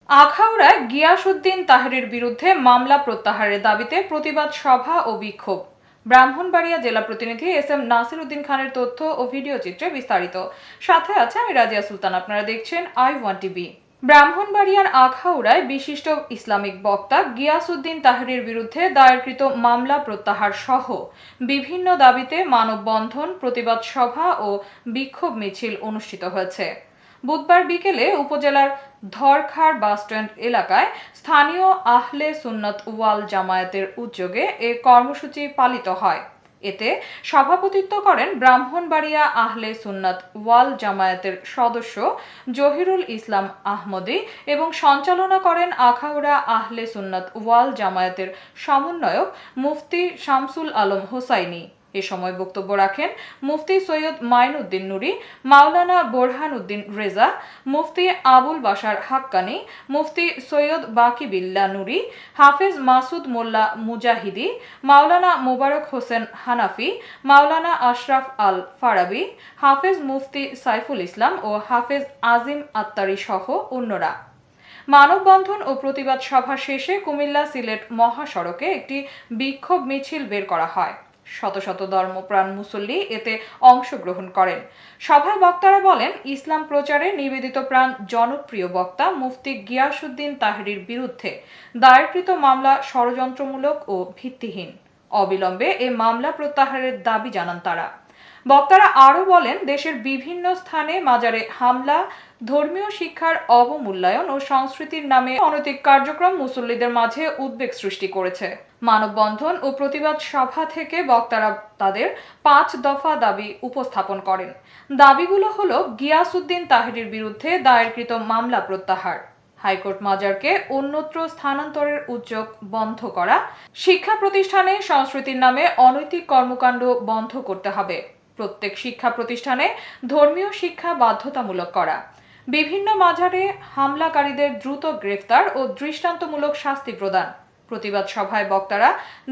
আখাউড়ায় গিয়াসউদ্দিন তাহেরের বিরুদ্ধে মামলা প্রত্যাহারের দাবিতে প্রতিবাদ সভা ও বিক্ষোভ। ব্রাহ্মণবাড়িয়া জেলা প্রতিনিধি এস.এম. নাসির উদ্দিন খানের তথ্য ও ভিডিও চিত্রে বিস্তারিত। সাথে আছে আমি রাজিয়া সুলতান। আপনারা দেখছেন I1 টিভি। ব্রাহ্মণবাড়িয়ার আখাউড়ায় বিশিষ্ট ইসলামিক বক্তা গিয়াসউদ্দিন তাহেরের বিরুদ্ধে দায়েরকৃত মামলা প্রত্যাহার সহ বিভিন্ন দাবিতে মানববন্ধন, প্রতিবাদ সভা ও বিক্ষোভ মিছিল অনুষ্ঠিত হয়েছে। বুধবার বিকেলে উপজেলার ধরখার বাসস্ট্যান্ড এলাকায় স্থানীয় আহলে সুন্নত ওয়াল জামায়াতের উদ্যোগে এ কর্মসূচি পালিত হয়। এতে সভাপতিত্ব করেন ব্রাহ্মণবাড়িয়া আহলে সুন্নাত ওয়াল জামায়াতের সদস্য জহিরুল ইসলাম আহমদী এবং সঞ্চালনা করেন আখাউড়া আহলে সুন্নাত ওয়াল জামায়াতের সমন্বয়ক মুফতি শামসুল আলম হোসাইনি। এ সময় বক্তব্য রাখেন মুফতি সৈয়দ মাইনুদ্দিন নুরি, মাওলানা বোরহান উদ্দিন রেজা, মুফতি আবুল বাশার হাক্কানি, মুফতি সৈয়দ বাকিবিল্লাহ নুরি, হাফেজ মাসুদ মোল্লা মুজাহিদি, মাওলানা মোবারক হোসেন হানাফি, মাওলানা আশরাফ আল ফারাবি, হাফেজ মুফতি সাইফুল ইসলাম ও হাফেজ আজিম আত্তারি সহ অন্যরা। মানববন্ধন ও প্রতিবাদ সভা শেষে কুমিল্লা সিলেট মহাসড়কে একটি বিক্ষোভ মিছিল বের করা হয়। শত শত ধর্মপ্রাণ মুসল্লি এতে অংশগ্রহণ করেন। সভায় বক্তারা বলেন, ইসলাম প্রচারে নিবেদিত প্রাণ জনপ্রিয় বক্তা মুফতি গিয়াসউদ্দিন তাহেরের বিরুদ্ধে দায়েরকৃত মামলা ষড়যন্ত্রমূলক ও ভিত্তিহীন। অবিলম্বে এ মামলা প্রত্যাহারের দাবি জানান তারা। বক্তারা আরও বলেন, দেশের বিভিন্ন স্থানে মাজারে হামলা, ধর্মীয় শিক্ষার অবমূল্যায়ন ও সংস্কৃতির নামে অনৈতিক কার্যক্রম মুসল্লিদের মাঝে উদ্বেগ সৃষ্টি করেছে। মানববন্ধন ও প্রতিবাদ সভা থেকে বক্তারা তাদের 5 দফা দাবি উপস্থাপন করেন। দাবিগুলো হলো গিয়াসউদ্দিন তাহেরের বিরুদ্ধে দায়েরকৃত মামলা প্রত্যাহার, হাইকোর্ট মাজারকে অন্যত্র স্থানান্তরের উদ্যোগ বন্ধ করা, শিক্ষা প্রতিষ্ঠানে সংস্কৃতির নামে অনৈতিক কর্মকাণ্ড বন্ধ করতে হবে, প্রত্যেক শিক্ষা প্রতিষ্ঠানে ধর্মীয় শিক্ষা বাধ্যতামূলক করা, বিভিন্ন মাজারে হামলাকারীদের দ্রুত গ্রেফতার ও দৃষ্টান্তমূলক শাস্তি প্রদান। প্রতিবাদ সভায় বক্তারা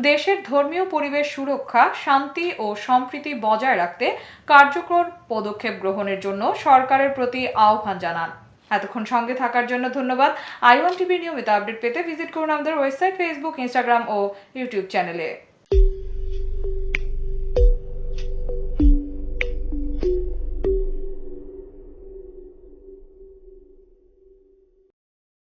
দেশের ধর্মীয় পরিবেশ সুরক্ষা, শান্তি ও সম্প্রীতি বজায় রাখতে কার্যকর পদক্ষেপ গ্রহণের জন্য সরকারের প্রতি আহ্বান জানান। এতক্ষণ সঙ্গে থাকার জন্য ধন্যবাদ। I1 টিভির নিয়মিত আপডেট পেতে ভিজিট করুন আমাদের ওয়েবসাইট, ফেসবুক, ইনস্টাগ্রাম ও ইউটিউব চ্যানেলে।